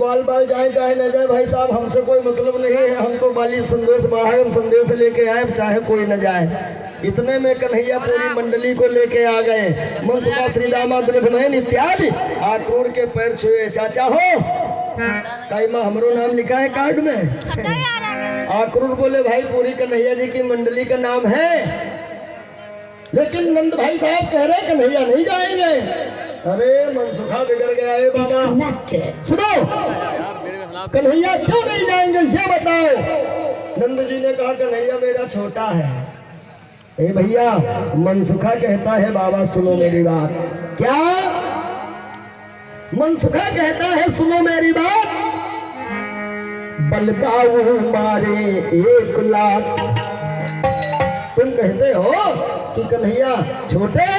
बाल बाल जाए चाहे न जाए भाई साहब, हमसे कोई मतलब नहीं है। हम तो बाली संदेश बाहर हम संदेश लेके आए, चाहे कोई न जाए। इतने में कन्हैया पूरी मंडली को लेके आ गए। मनसुखा श्री दामा दुर्घमैन इत्यादि आक्रूर के पैर छुए। चाचा हो ताईमा हमरो नाम लिखा है कार्ड में। आक्रूर बोले भाई पूरी कन्हैया जी की मंडली का नाम है, लेकिन नंद भाई साहब कह रहे कन्हैया नहीं जाएंगे। अरे मनसुखा बिगड़ गया है बाबा, सुनो कन्हैया क्यों नहीं जाएंगे ये बताओ। नंद जी ने कहा कन्हैया मेरा छोटा है। ए भैया मनसुखा कहता है बाबा सुनो मेरी बात। क्या मनसुखा कहता है सुनो मेरी बात। बलदाऊ मारे 1 लाख। तुम कहते हो कि कन्हैया छोटे,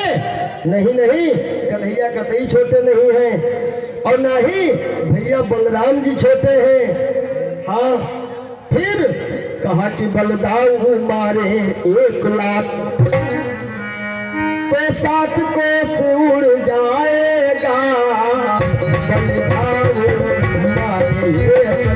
नहीं नहीं कन्हैया कतई छोटे नहीं हैं, और ना ही भैया बलराम जी छोटे हैं। हाँ फिर कहा कि बलदाऊ मारे 1 लाख तो 7 कोस उड़ जाएगा। बलदाऊ मारे 1 लाख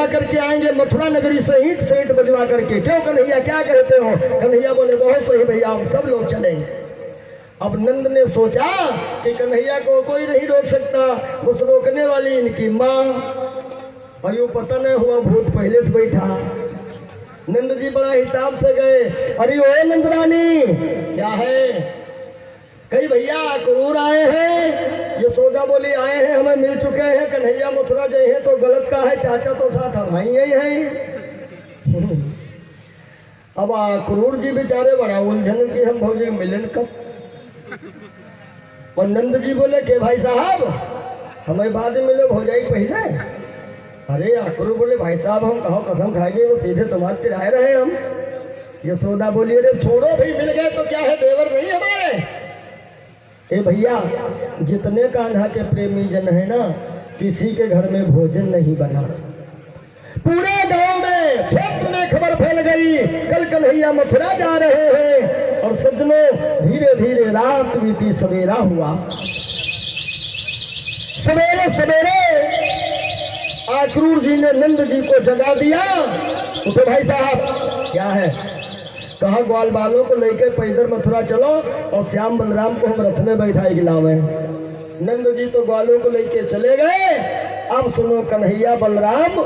करके आएंगे मथुरा नगरी से ईंट से ईंट बजवा करके। क्यों कन्हैया क्या कहते हो? कन्हैया बोले बहुत सही भैया हम सब लोग चलेंगे। अब नंद ने सोचा कि कन्हैया को कोई नहीं रोक सकता, बस रोकने वाली इनकी माँ। और यूँ पता नहीं हुआ भूत पहले से बैठा। नंद जी बड़ा हिसाब से गए। अरे ओ नंद रानी क्या है? कई भैया क्रूर आए हैं। यशोदा बोली आए हैं हमें मिल चुके हैं। कन्हैया मथुरा गए हैं तो गलत का है, चाचा तो साथ हम ही हैं। अब क्रूर जी बेचारे बड़ा उलझन की हम भौजी मिलन कब। और नंद जी बोले के भाई साहब हमें बाद में मिले भौजाई पहले। अरे क्रूर बोले भाई साहब हम कहो कसम खाएंगे वो सीधे तुम्हारे तिराए रहे हम। यशोदा बोली अरे छोड़ो भाई मिल गए तो क्या है, देवर नहीं हमारे। ए भैया जितने कान्हा के प्रेमी जन है ना, किसी के घर में भोजन नहीं बना। पूरे गांव में क्षेत्र में खबर फैल गई कल कन्हैया मथुरा जा रहे हैं। और सज्जनों धीरे धीरे रात बीती, सवेरा हुआ। सवेरे सवेरे आक्रूर जी ने नंद जी को जगा दिया। उठो भाई साहब क्या है? कहा ग्वाल बालों को लेकर पैदल मथुरा चलो और श्याम बलराम को हम रथ में बैठाए गिलावे। नंद जी तो ग्वालों को लेके चले गए। अब सुनो कन्हैया बलराम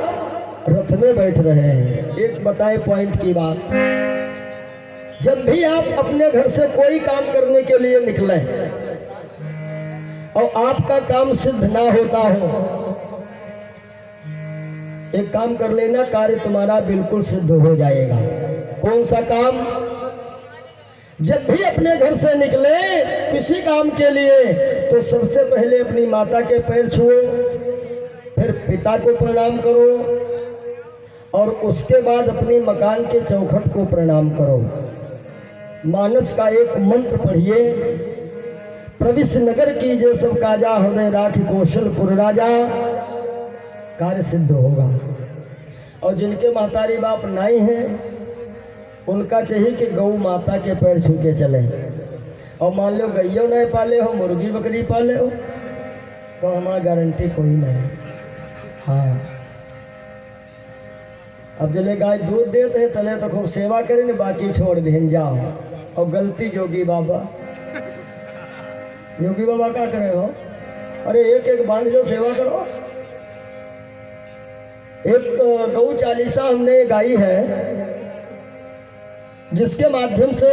रथ में बैठ रहे हैं। एक बताए पॉइंट की बात, जब भी आप अपने घर से कोई काम करने के लिए निकले और आपका काम सिद्ध ना होता हो, एक काम कर लेना, कार्य तुम्हारा बिल्कुल सिद्ध हो जाएगा। कौन सा काम? जब भी अपने घर से निकले किसी काम के लिए तो सबसे पहले अपनी माता के पैर छुओ, फिर पिता को प्रणाम करो और उसके बाद अपनी मकान के चौखट को प्रणाम करो। मानस का एक मंत्र पढ़िए, प्रविश नगर कीजिए सब काजा, हृदय राख कौशलपुर राजा, कार्य सिद्ध होगा। और जिनके महतारी बाप नहीं हैं उनका चाहिए कि गौ माता के पैर छू के चले। और मान लो गैया नहीं पाले हो, मुर्गी बकरी पाले हो, तो हमारा गारंटी कोई नहीं। हाँ, अब जले गाय दूध देते हैं तले तो खूब सेवा करें न, बाकी छोड़ दें जाओ। और गलती योगी बाबा क्या करे हो? अरे एक एक बांध जो सेवा करो। एक गौ चालीसा हमने गाई है जिसके माध्यम से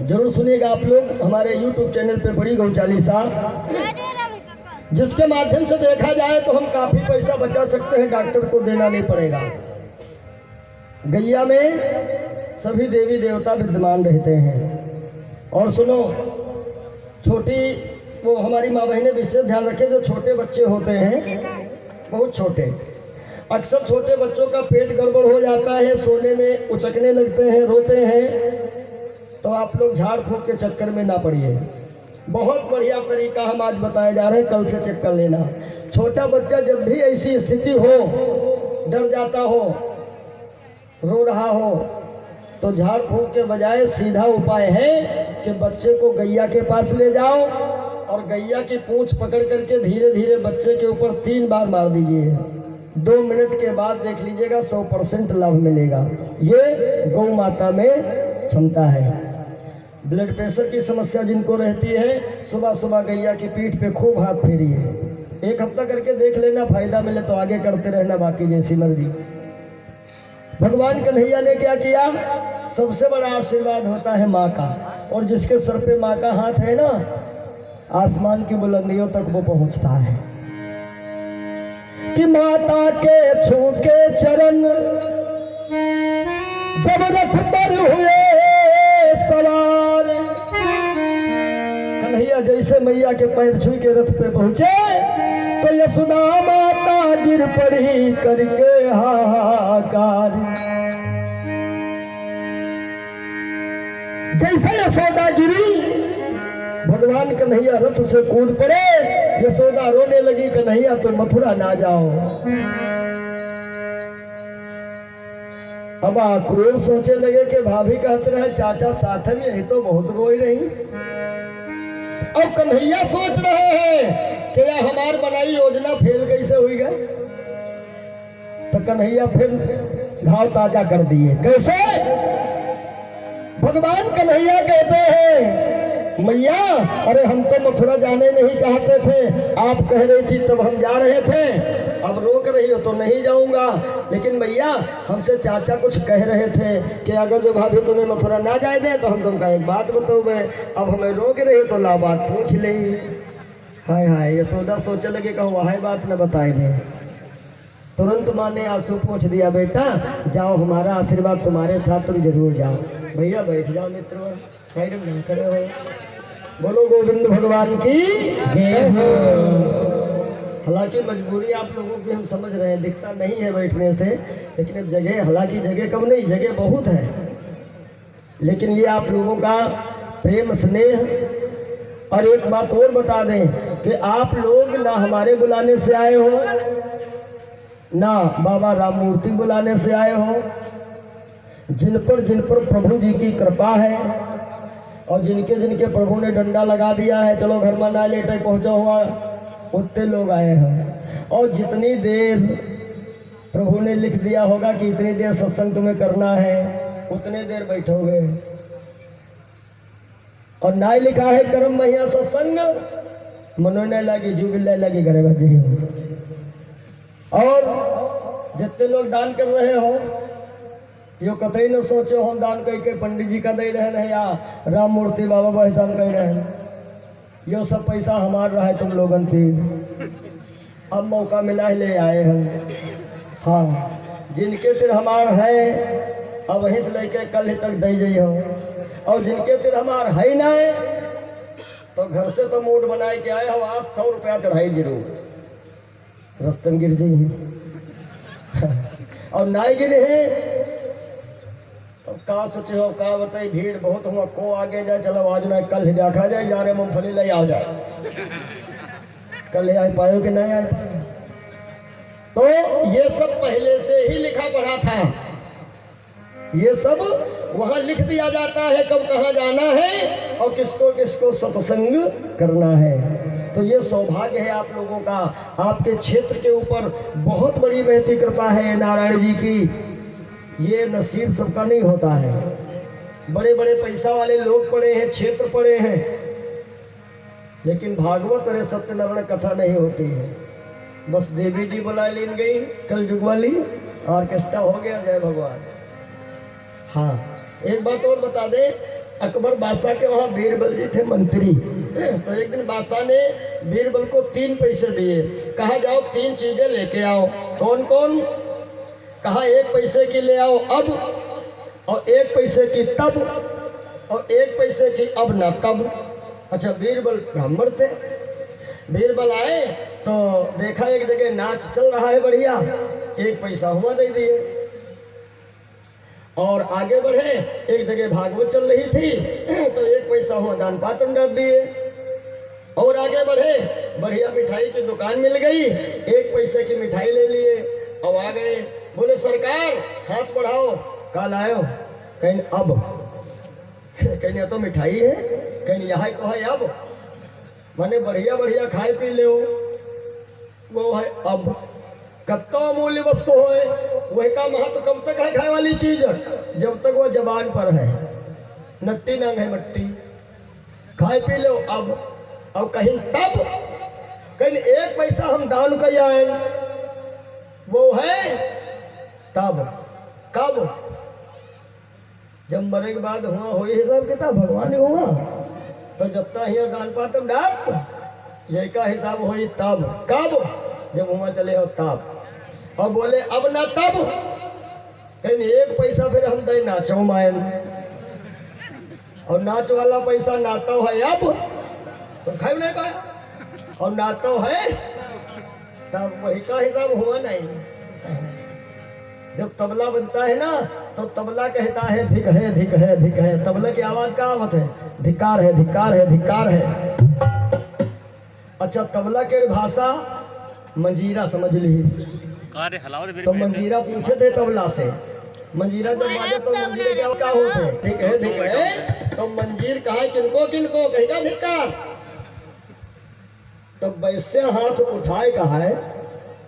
जरूर सुनिएगा आप लोग, हमारे YouTube चैनल पे पड़ी गौ चालीसा, जिसके माध्यम से देखा जाए तो हम काफी पैसा बचा सकते हैं, डॉक्टर को देना नहीं पड़ेगा। गैया में सभी देवी देवता विद्यमान रहते हैं। और सुनो, छोटी वो हमारी माँ बहनें विशेष ध्यान रखें, जो छोटे बच्चे होते हैं बहुत छोटे, अक्सर छोटे बच्चों का पेट गड़बड़ हो जाता है, सोने में उचकने लगते हैं, रोते हैं, तो आप लोग झाड़ फूंक के चक्कर में ना पड़िए। बहुत बढ़िया तरीका हम आज बताए जा रहे हैं, कल से चेक कर लेना। छोटा बच्चा जब भी ऐसी स्थिति हो, डर जाता हो, रो रहा हो, तो झाड़ फूंक के बजाय सीधा उपाय है कि बच्चे को गैया के पास ले जाओ और गैया की पूंछ पकड़ करके धीरे धीरे बच्चे के ऊपर 3 बार मार दीजिए। 2 मिनट के बाद देख लीजिएगा 100% लाभ मिलेगा। ये गौ माता में क्षमता है। ब्लड प्रेशर की समस्या जिनको रहती है, सुबह सुबह गैया की पीठ पे खूब हाथ फेरिए। 1 हफ्ता करके देख लेना, फायदा मिले तो आगे करते रहना, बाकी जैसी मर्जी। भगवान कन्हैया ने क्या किया? सबसे बड़ा आशीर्वाद होता है माँ का, और जिसके सर पे माँ का हाथ है ना, आसमान की बुलंदियों तक वो पहुंचता है। कि माता के छू के चरण जब रथ पर हुए सवार, कन्हैया जैसे मैया के पैर छू के रथ पे पहुंचे तो यशोदा माता गिर पड़ी करके हाहाकार। जैसे यशोदा गिरी, भगवान कन्हैया रथ से कूद पड़े। यशोदा रोने लगी, कन्हैया तो मथुरा ना जाओ। अब आक्रोश सोचे लगे कि भाभी कहते रहे चाचा साथ में, यही तो बहुत रोई रही। और कन्हैया सोच रहे हैं कि यह हमार बनाई योजना फेल कैसे हुई गई। तो कन्हैया फिर घाव ताजा कर दिए। कैसे? भगवान कन्हैया कहते हैं मैया, अरे हम तो मथुरा जाने नहीं चाहते थे, आप कह रही थी तब हम जा रहे थे, अब रोक रही हो तो नहीं जाऊंगा। लेकिन मैया हमसे चाचा कुछ कह रहे थे कि अगर जो भाभी तुम्हें मथुरा ना जाए दे तो हम तुमका एक बात बताओगे, अब हमें रोक रही हो तो ला बात पूछ ले। हाय हाय, यशोदा सोचे लगे कहूँ वह बात न बताए दे। तुरंत माँ ने आंसू पोंछ दिया, बेटा जाओ, हमारा आशीर्वाद तुम्हारे साथ, तुम जरूर जाओ। भैया बैठ जाओ मित्र, साइड में खड़े हो। बोलो गोविंद भगवान की जय हो। हालांकि मजबूरी आप लोगों की हम समझ रहे हैं, दिखता नहीं है बैठने से, लेकिन अब जगह, हालांकि जगह कम नहीं, जगह बहुत है, लेकिन ये आप लोगों का प्रेम स्नेह। और एक बात और बता दें कि आप लोग ना हमारे बुलाने से आए हो, ना बाबा राम मूर्ति बुलाने से आए हो। जिन पर प्रभु जी की कृपा है और जिनके जिनके प्रभु ने डंडा लगा दिया है, चलो घर में ना लेटे पहुंचा हुआ, उतने लोग आए हैं। और जितनी देर प्रभु ने लिख दिया होगा कि इतनी देर सत्संग तुम्हें करना है, उतने देर बैठोगे। और ना लिखा है कर्म महिया सत्संग, मनो न लगी जुबिल लगी घरे बजे। और जितने लोग दान कर रहे हो, यो कतई न सोचो हम दान कई के पंडित जी का दे रहे हैं या राम मूर्ति बाबा बहसान कह रहे हैं। यो सब पैसा हमार रहा है, तुम लोगन थी, अब मौका मिला है ले आए हैं। हाँ, जिनके तिर हमार है अब वहीं से लेके कल ही तक दे जाइ हो, और जिनके तिर हमार है ना तो घर से तो मूड बनाए के आए हो, आप 100 रुपया चढ़ाई जरूर, रस्तन गिर जाइए। और ना गिरे हैं तो का सोचे हो, का बताई भीड़ बहुत हुआ, को आगे जाए, चलो आज ना कल ही देखा जाए, जा रहे मूंगफली ले आ जाए, कल ही आ पाए कि नहीं आए। तो ये सब पहले से ही लिखा रहा था। ये सब वहां लिख दिया जाता है कब कहाँ जाना है और किसको किसको सत्संग करना है। तो ये सौभाग्य है आप लोगों का, आपके क्षेत्र के ऊपर बहुत बड़ी महती कृपा है नारायण जी की। ये नसीब सबका नहीं होता है। बड़े बड़े पैसा वाले लोग पड़े हैं, क्षेत्र पड़े हैं, लेकिन भागवत अरे सत्यनारायण कथा नहीं होती है। बस देवी जी बुला लीन गई कल जुग वाली, ऑर्केस्ट्रा हो गया, जय भगवान। हाँ, एक बात और बता दे, अकबर बादशाह के वहाँ बीरबल जी थे मंत्री। तो एक दिन बादशाह ने बीरबल को 3 पैसे दिए, कहा जाओ 3 चीजें लेके आओ। कौन कौन? कहा 1 पैसे की ले आओ अब, और 1 पैसे की तब, और 1 पैसे की अब ना तब। अच्छा, बीरबल ब्राह्मण थे। बीरबल आए तो देखा एक जगह नाच चल रहा है बढ़िया, 1 पैसा हुआ दे दिए। और आगे बढ़े, एक जगह भागवत चल रही थी तो 1 पैसा हुआ दान पात्र में डाल दिए। और आगे बढ़े, बढ़िया मिठाई की दुकान मिल गई, 1 पैसे की मिठाई ले लिए और आ गए। बोले सरकार हाथ बढ़ाओ, कल आयो। कहीं अब, कहीं तो मिठाई है, कहीं यहाँ तो है अब, माने बढ़िया बढ़िया खाए पी ले, वो है अब। कत्तो अमूल्य वस्तु है, वही का महत्व कब तक है खाए वाली चीज? जब तक वो जबान पर है। नट्टी नंग है मट्टी, खाए पी लो अब। और कहीं तब, कहीं 1 पैसा हम दान कर आए, वो है तब। कब? जब मरे के बाद हुआ हो हिसाब किताब, भगवान हुआ तो जब तक ही दान पात्र डाक ये का हिसाब हो तब। कब? जब हुआ चले हो तब। और बोले अब ना तब, कहीं 1 पैसा फिर हम दे नाचो मायन, और नाच वाला पैसा नातो है अब, तो खाए नहीं पाया, और नातो है तब। वही का हिसाब हुआ नहीं। जब तबला बजता है ना तो तबला कहता है धिक है धिक है धिक है। तबला की आवाज का आवत है धिकार है धिकार है धिकार है। अच्छा, तबला के भाषा मंजीरा समझ ली। तो मंजीरा पूछे थे तबला से, मंजीरा जब बाजे तो मंजीरे क्या होते? ठीक है ठीक है। तो मंजीर कहा किनको किनको कहेगा धिकार। तो वैसे हाथ उठाए कहा है,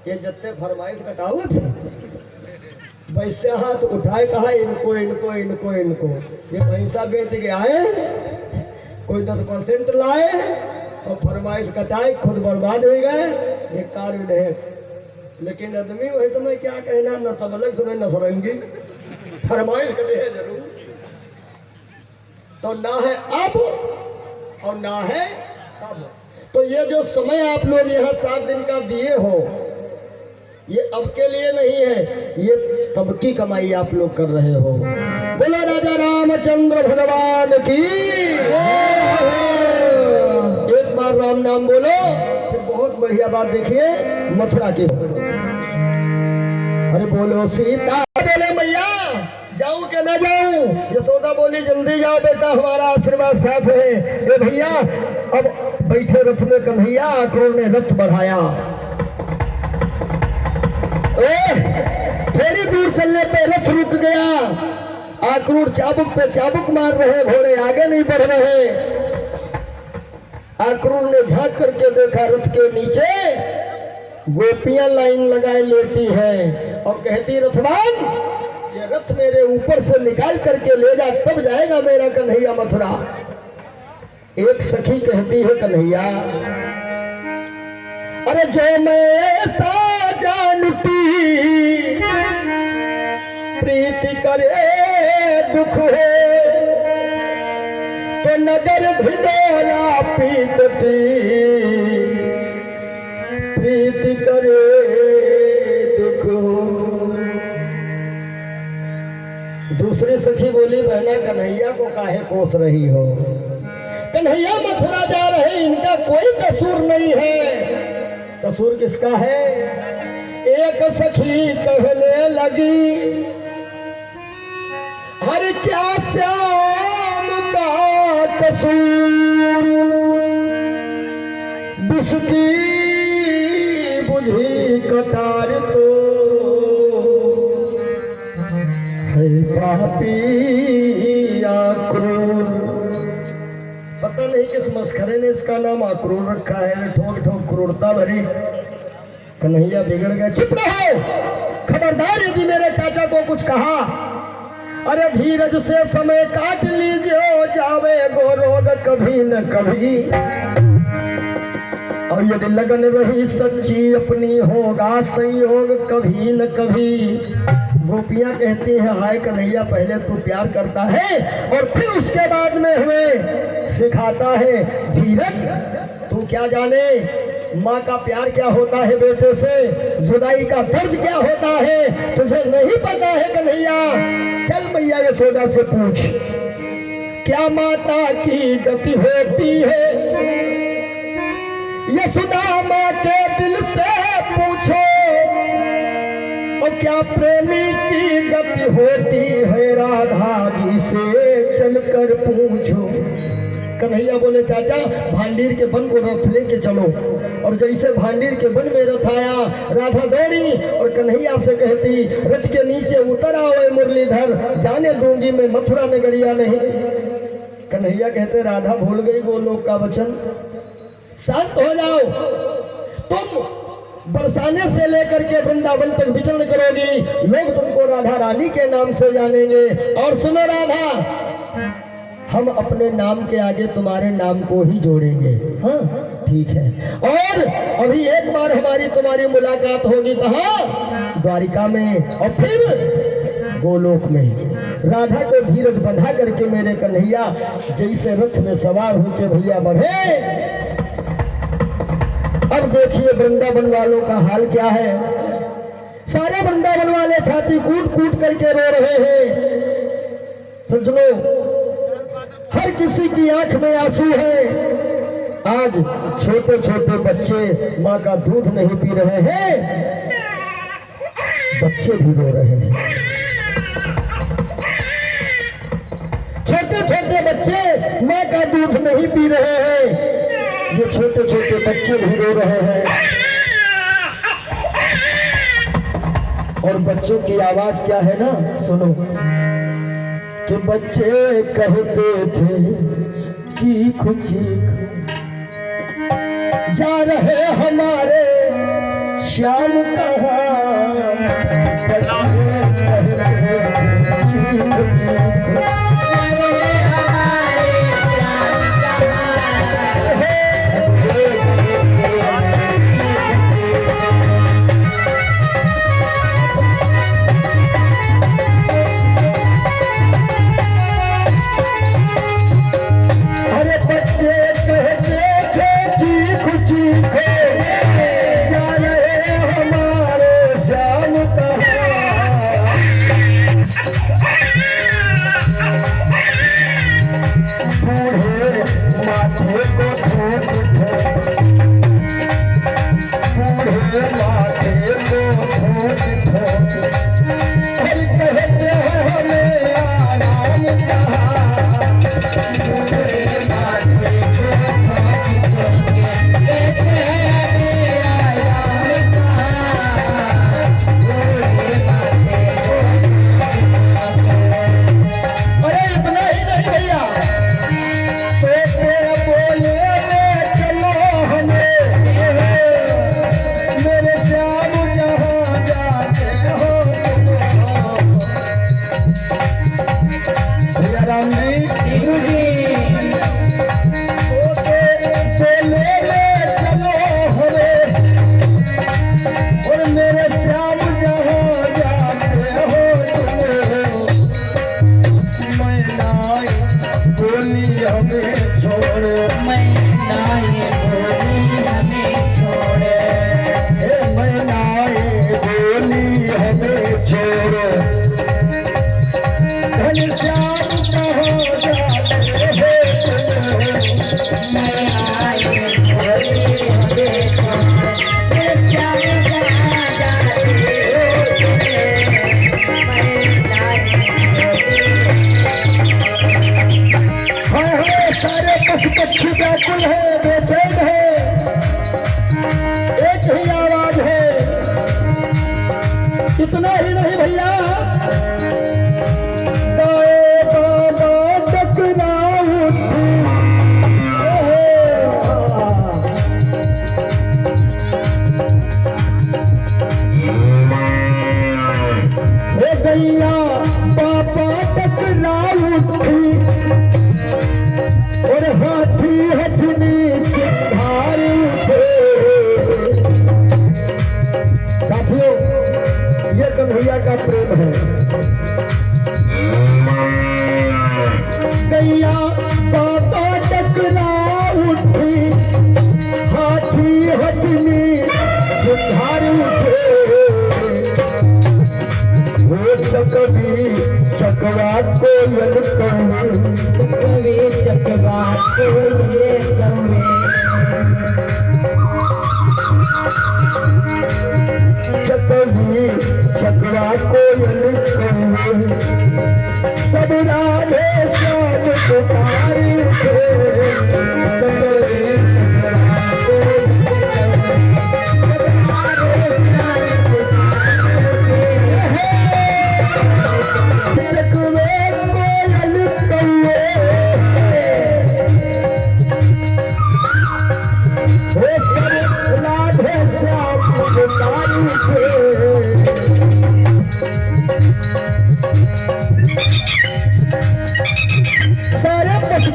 ये जत्ते फरमाइश कटाओ थे, वैसे हाथ उठाए कहा इनको इनको इनको इनको। ये पैसा बेच के आए, कोई 10% लाए और फरमाइश कटाए, खुद बर्बाद हो गए, धिक्कार भी नहीं। लेकिन आदमी वही तो मैं क्या कहना, न तबलक सुने न सरंगी, फरमाइश कटे है जरूर। तो ना है अब और ना है तब। तो ये जो समय आप लोग यहाँ 7 दिन का दिए हो, ये अब के लिए नहीं है, ये कब की कमाई आप लोग कर रहे हो। बोलो राजा रामचंद्र भगवान की। एक बार राम नाम बोलो, फिर बहुत बढ़िया बात देखिए मथुरा की। अरे बोलो सीता, बोले मैया जाऊं कि न जाऊं? यशोदा बोली जल्दी जाओ बेटा, हमारा आशीर्वाद साथ है। ए भैया, अब बैठे रथ में कन्हैया, अक्रूर ने रथ बढ़ाया। थोड़ी दूर चलने पे रथ रुक गया। अक्रूर चाबुक पे चाबुक मार रहे, घोड़े आगे नहीं बढ़ रहे। अक्रूर ने झांक करके देखा, रथ के नीचे गोपियां लाइन लगाए लेटी है और कहती रथवान ये रथ मेरे ऊपर से निकाल करके ले जा, तब जाएगा मेरा कन्हैया मथुरा। एक सखी कहती है कन्हैया, अरे जो मैं साजा लुटी प्रीति करे दुख हो, तो नगर भिडोरा पीटती प्रीति करे दुख हो। दूसरी सखी बोली बहना कन्हैया को काहे कोस रही हो? कन्हैया मथुरा जा रहे, इनका कोई कसूर नहीं है। कसूर किसका है? एक सखी कहने लगी, हर क्या श्याम का कसूर, बिस्की बुझी कटार तो पापी आक्रूर। पता नहीं किस मस्खरे ने इसका नाम आक्रूर रखा है, ठोक ठोक क्रूरता भरी। कन्हैया बिगड़ गया। चुप रहो, खबरदार यदि मेरे चाचा को कुछ कहा, अरे धीरज से समय काट लीजिए, जावे गो रोग कभी न कभी। और यदि लगन रही सच्ची अपनी, होगा संयोग कभी न कभी। गोपियां कहती हैं, हाय कन्हैया, पहले तू प्यार करता है और फिर उसके बाद में हमें सिखाता है धीरज। तू क्या जाने माँ का प्यार क्या होता है बेटे से, जुदाई का दर्द क्या होता है, तुझे नहीं पता है कन्हैया। चल मैया यशोदा से पूछ, क्या माता की गति होती है, यशोदा माँ के दिल से पूछो। और क्या प्रेमी की गति होती है, राधा जी से चलकर पूछो। कन्हैया बोले, चाचा भांडीर के वन को रथ लेके चलो। और जैसे भांडीर के वन में रथ आया, राधा दौड़ी और कन्हैया से कहती, रथ के नीचे उतर आओ मुरलीधर, जाने दूंगी मैं मथुरा नगरिया नहीं। कन्हैया कहते, राधा भूल गई गोलोक का वचन, शांत हो जाओ। तुम बरसाने से लेकर के वृंदावन तक विचरण करोगी, लोग तुमको राधा रानी के नाम से जानेंगे। और सुनो राधा, हम अपने नाम के आगे तुम्हारे नाम को ही जोड़ेंगे। हाँ ठीक है। और अभी एक बार हमारी तुम्हारी मुलाकात होगी, कहाँ? द्वारिका में, और फिर गोलोक में। राधा को धीरज बंधा करके मेरे कन्हैया जैसे रथ में सवार होके भैया बढ़े। अब देखिए वृंदावन वालों का हाल क्या है। सारे वृंदावन वाले छाती कूट कूट करके रो रहे हैं। सज्जनों, हर किसी की आंख में आंसू है। आज छोटे छोटे बच्चे माँ का दूध नहीं पी रहे हैं, बच्चे भी रो रहे हैं। छोटे छोटे बच्चे माँ का दूध नहीं पी रहे हैं, ये छोटे छोटे बच्चे भी रो रहे हैं। और बच्चों की आवाज क्या है ना, सुनो कि बच्चे कहते थे चीख चीख, जा रहे हमारे श्याम कहाँ। इतना ही नहीं भैया, गैया पापा टकरा उठी और हाथी हथनी चिंगार उठे। साथियों, ये कन्हैया का प्रेम है। गैया पापा टकरा उठी, हाथी हथनी चिंगार उठे। कभी चकवा को यल कभी चकवा को ये कवे। कभी चकवा को यल कवे। सब राधे श्याम पुकारी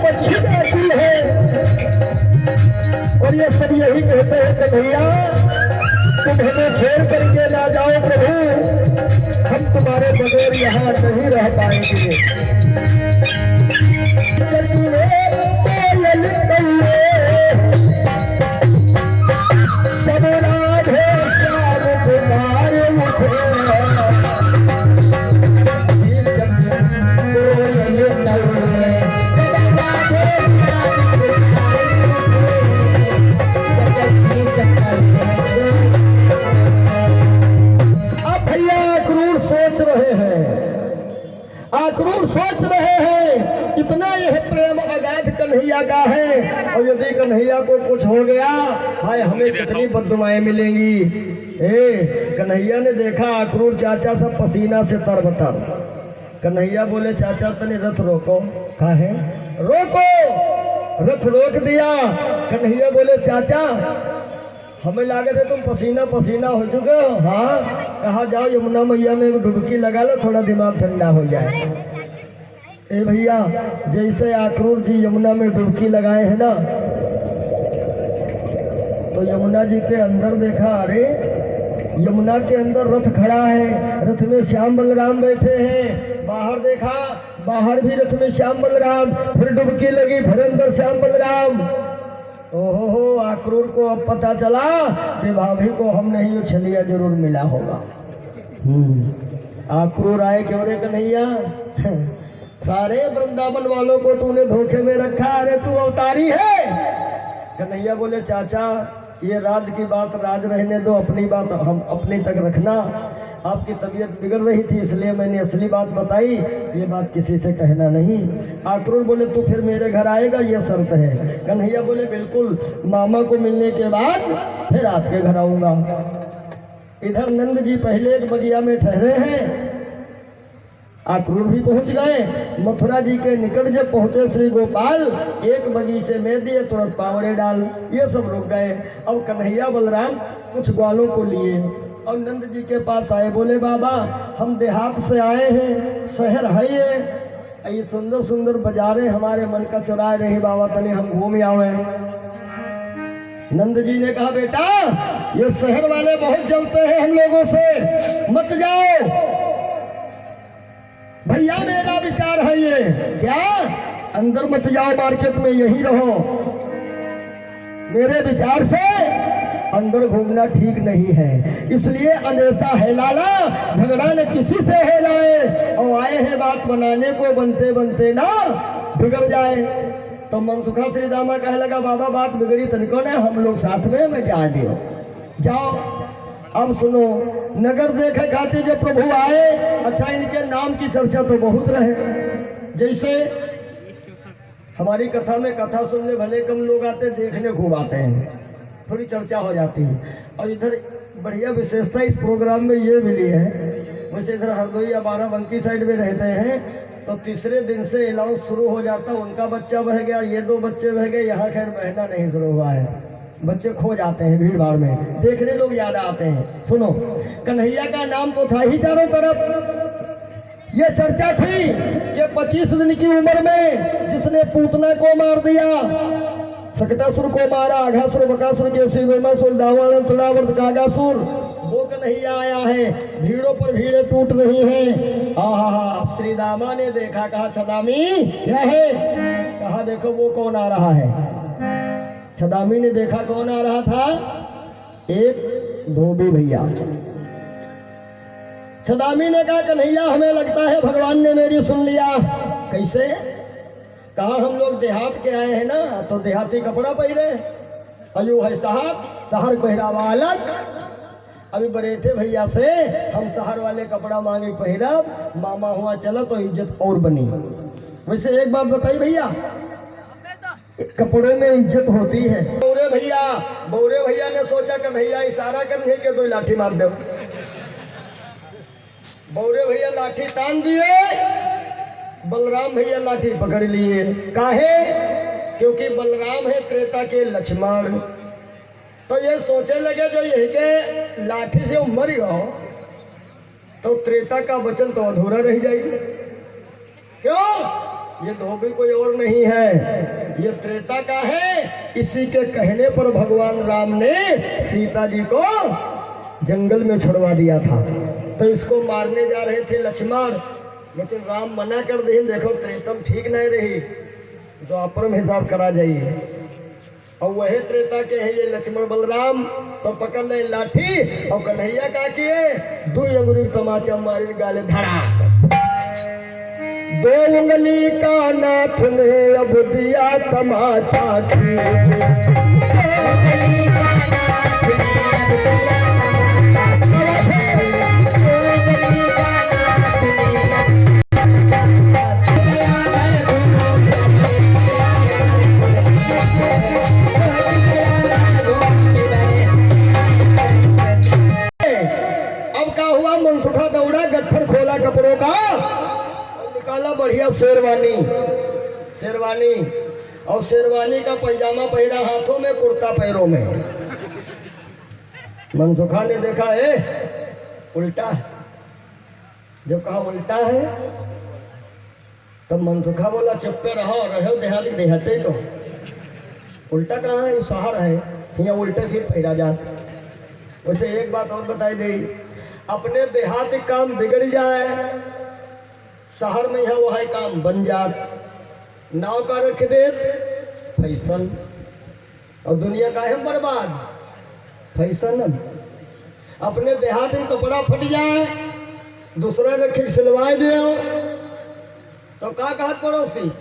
पक्षी व्याकुल है और ये सब यही कहते हैं कि भैया तुम हमें छोड़ करके ना जाओ प्रभु, हम तुम्हारे बगैर यहाँ नहीं रह पाएंगे। सब राधे श्याम पुकारे उठे। आक्रूर सोच रहे हैं, इतना यह प्रेम अगाध कन्हैया का है, और यदि कन्हैया को कुछ हो गया, हाय हमें कितनी बददुआएं मिलेंगी। कन्हैया ने देखा आक्रूर चाचा सब पसीना से तरबतर। कन्हैया बोले चाचा तने रथ रोको। कहा है रोको, रथ रोक दिया। कन्हैया बोले चाचा हमें लागे थे तुम पसीना पसीना हो चुके हो। हाँ, कहा जाओ यमुना मैया में डुबकी लगा लो, थोड़ा दिमाग ठंडा हो जाए। ए भैया, जैसे आक्रूर जी यमुना में डुबकी लगाए हैं ना, तो यमुना जी के अंदर देखा, अरे यमुना के अंदर रथ खड़ा है, रथ में श्याम बलराम बैठे हैं। बाहर देखा, बाहर भी रथ में श्याम बलराम। फिर डुबकी लगी, फिर अंदर श्याम बलराम। ओहो, आक्रूर को अब पता चला कि भाभी को हम नहीं ये छलिया जरूर मिला होगा। आक्रूर आए क्यों रे कन्हैया? सारे वृंदावन वालों को तूने धोखे में रखा, अरे तू अवतारी है। कन्हैया बोले चाचा ये राज की बात राज रहने दो, अपनी बात हम अपने तक रखना। आपकी तबीयत बिगड़ रही थी इसलिए मैंने असली बात बताई, ये बात किसी से कहना नहीं। आक्रूर बोले तू फिर मेरे घर आएगा, ये शर्त है। कन्हैया बोले बिल्कुल, मामा को मिलने के बाद फिर आपके घर आऊँगा। इधर नंद जी पहले एक बगिया में ठहरे हैं, आक्रूर भी पहुंच गए। मथुरा जी के निकट जब पहुंचे श्री गोपाल, एक बगीचे में दिए तुरंत पावड़े डाल, ये सब रुक गए। अब कन्हैया बलराम कुछ ग्वालों को लिए और नंद जी के पास आए। बोले बाबा हम देहात से आए हैं, शहर है ये सुंदर सुंदर बाजारें हमारे मन का चुराए रही बाबा, तने हम घूम आवे। नंद जी ने कहा बेटा ये शहर वाले बहुत जलते हैं हम लोगों से, मत जाओ। भैया मेरा विचार है ये, क्या अंदर मत जाओ, मार्केट में यही रहो। मेरे विचार से अंदर घूमना ठीक नहीं है, इसलिए अंदेशा है लाला, झगड़ा न किसी से है जाए, और आए हैं बात बनाने को, बनते बनते ना बिगड़ जाए। तो मनसुखा श्री दामा कहने लगा बाबा बात बिगड़ी तनिको ने, हम लोग साथ में, मैं जा दियो जाओ। अब सुनो, नगर देखे खातिर जो प्रभु आए, अच्छा इनके नाम की चर्चा तो बहुत रहे। जैसे हमारी कथा में कथा सुनने भले कम लोग आते, देखने खूब आते हैं, थोड़ी चर्चा हो जाती है। और इधर बढ़िया विशेषता इस प्रोग्राम में ये मिली है, वैसे इधर हरदोई या बाराबंकी साइड में रहते हैं तो तीसरे दिन से अलाउंस शुरू हो जाता, उनका बच्चा बह गया, ये 2 बच्चे बह गए, यहाँ खैर बहना नहीं शुरू हुआ है, बच्चे खो जाते हैं भीड़ भाड़ में, देखने लोग ज्यादा आते हैं। सुनो, कन्हैया का नाम तो था ही चारों तरफ, ये चर्चा थी कि 25 दिन की उम्र में जिसने पूतना को मार दिया, सकटासुर को मारा, आघासुर, बकासुर, केसी, वैमासुर, दावानल, तुलावर्त, कागासुर, वो कन्हैया आया है। भीड़ों पर भीड़ें टूट रही हैं। आहा, श्री दामा ने देखा, कहा छदामी क्या है? कहा देखो वो कौन आ रहा है। छदामी ने देखा कौन आ रहा था, एक धोबी भैया। छदामी ने कहा कन्हैया हमें लगता है भगवान ने मेरी सुन लिया। कैसे? कहा हम लोग देहात के आए हैं ना, तो देहाती कपड़ा पहने, अयू है साहब, शहर पहरावा अलग। अभी बरेठे भैया से हम शहर वाले कपड़ा मांगे पहरा, मामा हुआ चला तो इज्जत और बनी। वैसे एक बात बताई भैया, कपड़े में इज्जत होती है। बौरे भैया ने सोचा कन्हैया इशारा करने के दो लाठी मार दो। बौरे भैया लाठी तान दिए, बलराम भैया लाठी पकड़ लिए। काहे? क्योंकि बलराम है त्रेता के लक्ष्मण। तो ये सोचने लगे जो यही के लाठी से मर गया तो त्रेता का वचन तो अधूरा रह जाएगी। क्यों? ये धोबी कोई और नहीं है, ये त्रेता का है। इसी के कहने पर भगवान राम ने सीता जी को जंगल में छुड़वा दिया था। तो इसको मारने जा रहे थे लक्ष्मण, लेकिन राम मना कर दिए। देखो त्रेतम ठीक नहीं रही तो अपरम हिसाब करा जाइए। और वही त्रेता के हैं ये लक्ष्मण बलराम। तो पकड़ ले लाठी और कन्हैया का किए, 2 अंगुली तमाचा मारी गाले धड़ा। 2 उंगली का नाथ ने अब दिया तमाचा की। मनसुखा दौड़ा, गट्ठर खोला कपड़ों का, निकाला बढ़िया शेरवानी और शेरवानी का पैजामा पहना, हाथों में कुर्ता, पैरों में। मनसुखा ने देखा है उल्टा। जब कहा उल्टा है तब मनसुखा बोला चुप्पे रहो देहाते तो उल्टा कहाँ है, शहर है, यहाँ उल्टे सिर पैरा जात। वैसे एक बात और बताई दे, अपने देहात काम बिगड़ जाए, शहर में यहाँ वह काम बन जात। नाव का रख दे फैशन, और दुनिया का है बर्बाद फैशन। अपने देहात में कपड़ा फट जाए, दूसरा रखे सिलवाए दे तो का कहत पड़ोसी,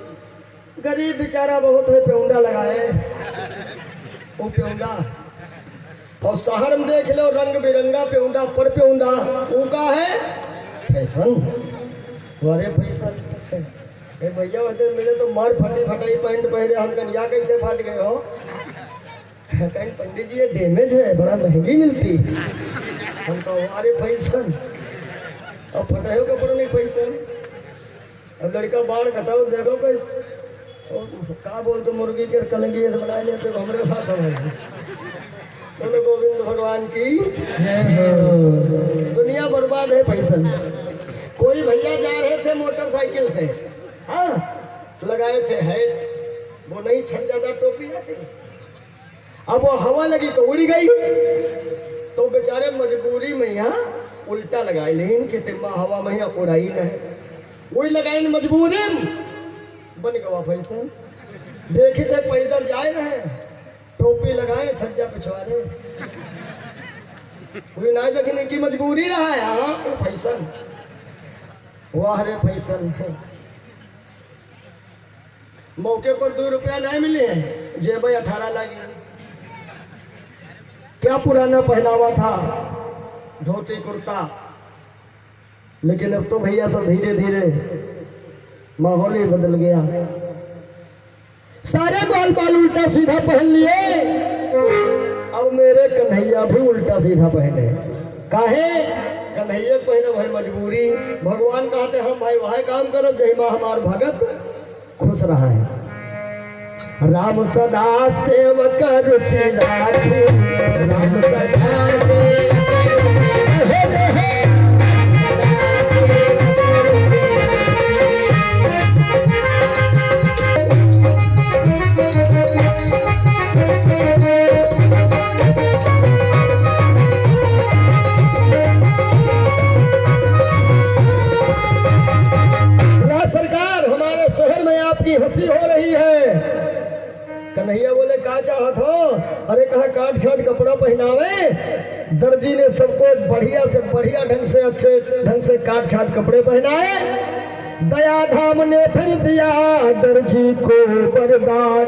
गरीब बेचारा बहुत है, प्योंदा लगाए वो प्योंदा। और शहर में देख लो रंग बिरंगा प्योंदा पर प्योंदा, वो का है फैशन। अरे फैशन ए भैया वैसे मिले तो मार फटाई पैंट पहले, हम कन्या कैसे फट गए हो? कहीं पंडित जी ये डैमेज है, बड़ा महंगी मिलती। हम कहो अरे फैशन, और फटाई कपड़ों नहीं फैशन। अब लड़का बाढ़ कटाओ देखो कोई का बोलते मुर्गी के कलंगी बना लेते तो हमारे साथ हमें। बोलो गोविंद भगवान की दुनिया बर्बाद है फैशन। कोई भैया जा रहे थे मोटरसाइकिल से, हाँ लगाए थे हेड, वो नहीं छट जाता टोपी आती। अब वो हवा लगी तो उड़ गई, तो बेचारे मजबूरी में यहाँ उल्टा लगाए, लेकिन कि तिम्मा हवा में यहाँ उड़ाई नहीं, वही लगाई मजबूरी बन गवा फैशन। देखे थे पैदल जाए रहे, टोपी लगाए छज्जा पिछवाड़े, कोई ना देखने की मजबूरी रहा है। हाँ फैशन, वाह रे फैशन। मौके पर 2 रुपया नहीं मिले हैं, जेब 18 लगी। क्या पुराना पहनावा था, धोती कुर्ता, लेकिन अब तो भैया सब धीरे धीरे माहौल ही बदल गया। सारे बाल बाल उल्टा सीधा पहन लिए, अब मेरे कन्हैया भी उल्टा सीधा पहने। काहे? कन्हैया पहने भाई मजबूरी। भगवान कहते हम भाई वह काम करो जय माँ हमार भगत खुश रहा है। राम सदा सेवक रुचि राखी, राम सदा चाहत हो? अरे कहा काट छाट कपड़ा पहनावे। दर्जी ने सबको बढ़िया से बढ़िया ढंग से अच्छे ढंग से काट छाट कपड़े पहनाए। दया धाम ने फिर दिया दर्जी को वरदान।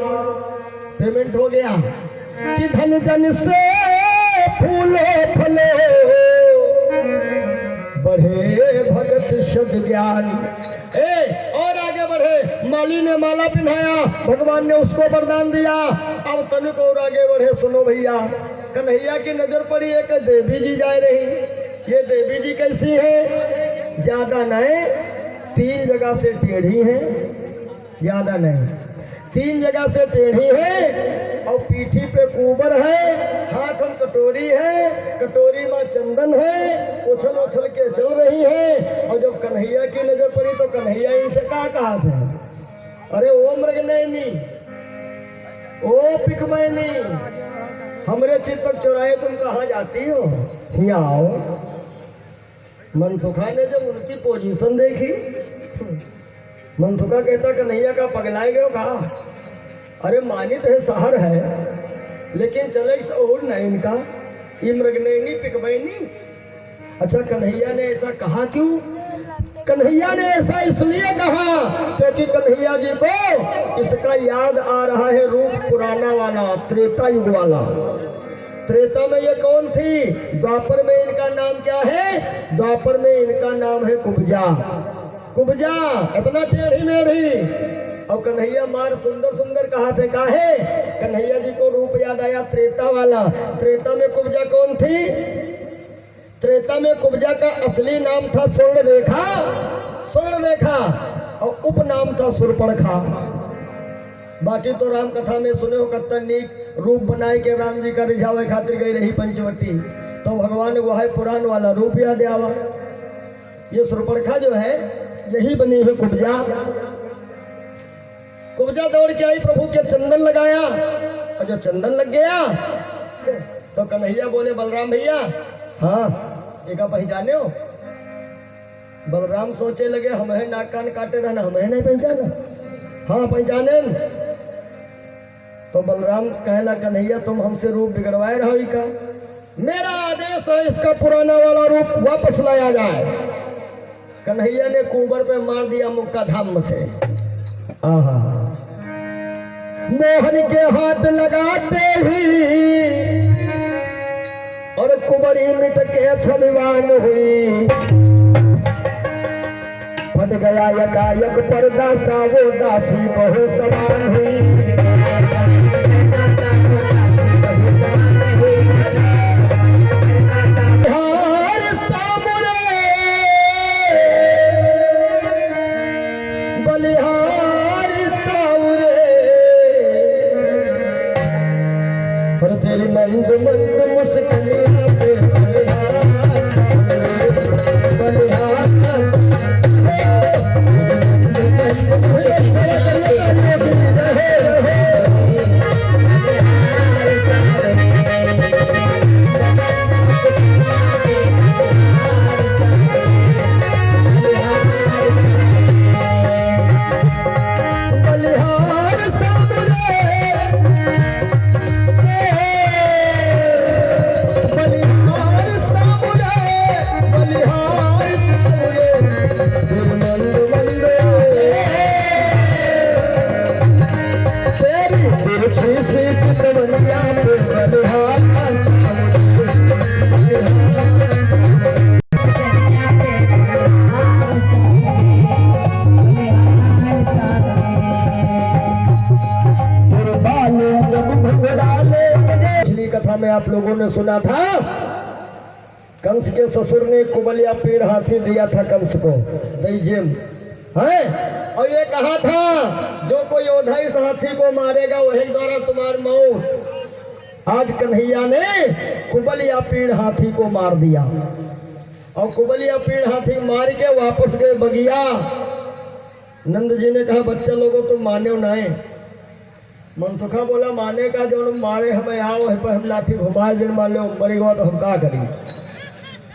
पेमेंट हो गया कि धन जन से फूले फले बढ़े भगत शब्द ज्ञान। और आगे बढ़े। माली ने माला पहनाया, भगवान ने उसको वरदान दिया। अब तनिक और आगे बढ़े। सुनो भैया, कन्हैया की नजर पड़ी एक देवी जी जा रही। ये देवी जी कैसी है? ज्यादा नहीं, 3 जगह से टेढ़ी है। ज्यादा नहीं, 3 जगह से टेढ़ी है और पीठी पे कुबर है, हाथ में कटोरी है, कटोरी में चंदन है, उछल उछल के चल रही है। और जब कन्हैया की नजर पड़ी तो कन्हैया इनसे क्या कहा था? अरे ओ मृगनयनी, ओ पिकमैनी, हमरे चित्तक चुराए तुम कहाँ जाती हो? यहाँ आओ। मनसुखा ने जब उनकी पोजीशन देखी, मनसुखा कहता कन्हैया का पगलाए गयो कहा? अरे मानित है शहर है, लेकिन चले और नहीं इनका। ये मृगनयनी पिकमैनी। अच्छा, कन्हैया ने ऐसा कहा क्यों? कन्हैया ने ऐसा इसलिए कहा क्योंकि कन्हैया जी को इसका याद आ रहा है रूप पुराना वाला, त्रेता युग वाला। त्रेता में ये कौन थी? द्वापर में इनका नाम क्या है? द्वापर में इनका नाम है कुब्जा। कुब्जा इतना टेढ़ी मेढ़ी। और कन्हैया मार सुंदर सुंदर कहा थे काहे? कन्हैया जी को रूप याद आया त्रेता वाला। त्रेता में कुब्जा कौन थी? त्रेता में कुब्जा का असली नाम था स्वर्ण रेखा, स्वर्ण रेखा, और उपनाम था सुरपणखा। बाकी तो राम कथा में सुने हो कत्ता नीक रूप बनाए के राम जी का रिझावे खातिर गई रही पंचवटी। तो भगवान वो है पुराण वाला रूप याद आवा। ये सुरपणखा जो है यही बनी है कुब्जा। कुब्जा दौड़ के आई, प्रभु के चंदन लगाया, और जब चंदन लग गया तो कन्हैया बोले बलराम भैया, हाँ एक पहचाने हो? बलराम सोचे लगे हमें नाक कान काटे रहना, हमें नहीं पहचाना? हाँ पहचाने। तो बलराम कहला कन्हैया तुम हमसे रूप बिगड़वाए रहो ही का? मेरा आदेश है इसका पुराना वाला रूप वापस लाया जाए। कन्हैया ने कुबर पे मार दिया मुक्का धाम से। आहा, मोहन के हाथ लगाते ही और कुबरी मिट के छविवान हुई। फट गया यकायक पर्दा सा वो दासी बहु समान हुई। तेरी मंद मंद मुस्कुराहट पे कथा में आप लोगों ने सुना था कंस के ससुर ने कुबलिया पेड़ हाथी दिया था कंस को दैजियम है, और ये कहा था जो कोई योद्धा इस हाथी को मारेगा वही द्वारा तुम्हारी मौत। आज कन्हैया ने कुबलिया पेड़ हाथी को मार दिया और कुबलिया पेड़ हाथी मार के वापस गए बगिया। नंद जी ने कहा बच्चा लोगों तुम माने नहीं। मनसुखा बोला माने का जो मारे हमें आओ है पर हम लाठी घुमाए दिन मान लो मरी गवा तो हम क्या करी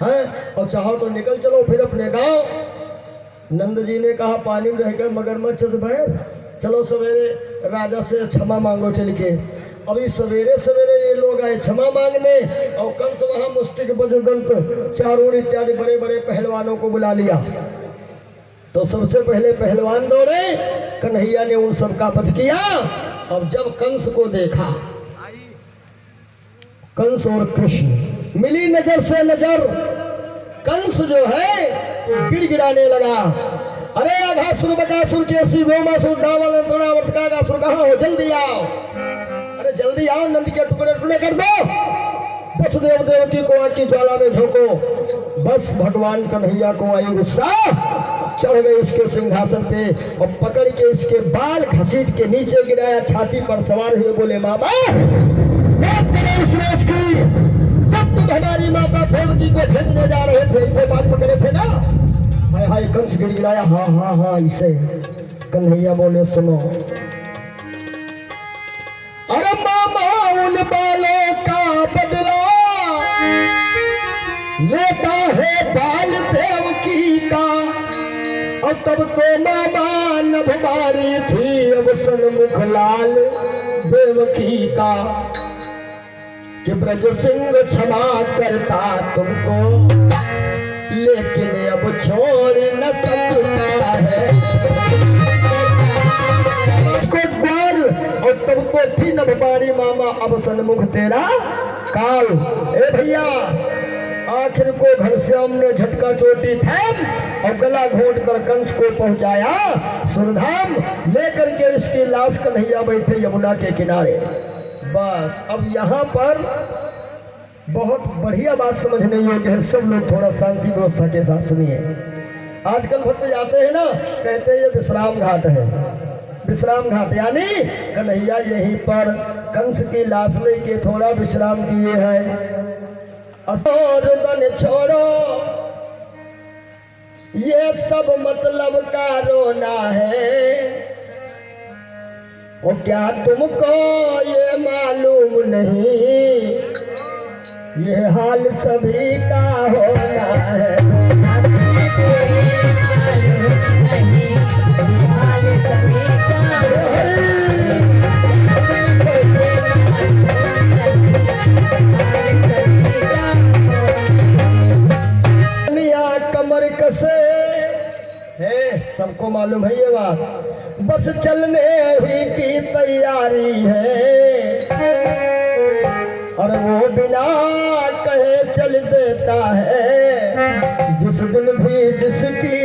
है, और चाहो तो निकल चलो फिर अपने गांव। नंद जी ने कहा पानी में रहकर मगरमच्छ से भय, चलो सवेरे राजा से क्षमा मांगो चल के। अभी सवेरे सवेरे ये लोग आए क्षमा मांगने, और कंस वहां मुष्टिक वज्रदंत चारूण इत्यादि बड़े बड़े पहलवानों को बुला लिया। तो सबसे पहले पहलवान दौड़े, कन्हैया ने उन सबका वध किया। अब जब कंस को देखा, कंस और कृष्ण मिली नजर से नजर, कंस जो है गिड़गिड़ाने लगा, अरे अघासुर बकासुर केसी भौमासुर दावल तोड़ावर्तकासुर कहाँ हो, जल्दी आओ, अरे जल्दी आओ, नंद के टुकड़े टुकड़े कर दो, वसुदेव देवकी को आग की ज्वाला में झोंको। बस भगवान कन्हैया को आई गुस्सा, चढ़ गए इसके सिंहासन पे और पकड़ के इसके बाल घसीट के नीचे गिराया, छाती पर सवार हुए बोले, मामा याद करो इस राज की, जब तुम हमारी माता देवकी को भेजने जा रहे थे, इसे बाल पकड़े थे ना। हाय हाय कंस गिड़गिड़ाया, हाँ हाँ हाँ इसे। कन्हैया बोले, सुनो, अरे मामा उन बालों का बदला लेता है बाल देवकी का, और तब तो मामा नभ मारी थी अब सन्मुख लाल देवकी का, कि ब्रज सिंह क्षमा करता तुमको, लेकिन अब छोड़ न सकता है और तुमको थी नभमारी मामा अब सन्मुख तेरा काल। ए भैया, आखिर को घनश्याम ने झटका चोटी थाम और गला घोंट कर कंस को पहुंचाया सुरधाम, लेकर के इसकी लाश कन्हैया बैठे यमुना के किनारे। बस अब यहाँ पर बहुत बढ़िया बात समझने योग्य है, सब लोग थोड़ा शांति व्यवस्था के साथ सुनिए। आजकल भक्त जाते हैं ना, कहते हैं ये विश्राम घाट है, विश्राम घाट यानी कन्हैया यहीं पर कंस की लाश लेके थोड़ा विश्राम किए हैं। असोरदन छोड़ो, ये सब मतलब का रोना है, और क्या तुमको ये मालूम नहीं, ये हाल सभी का होना है। कमर कसे है, सबको मालूम है ये बात, बस चलने ही की तैयारी है, और वो बिना कहे चल देता है, जिस दिन भी जिसकी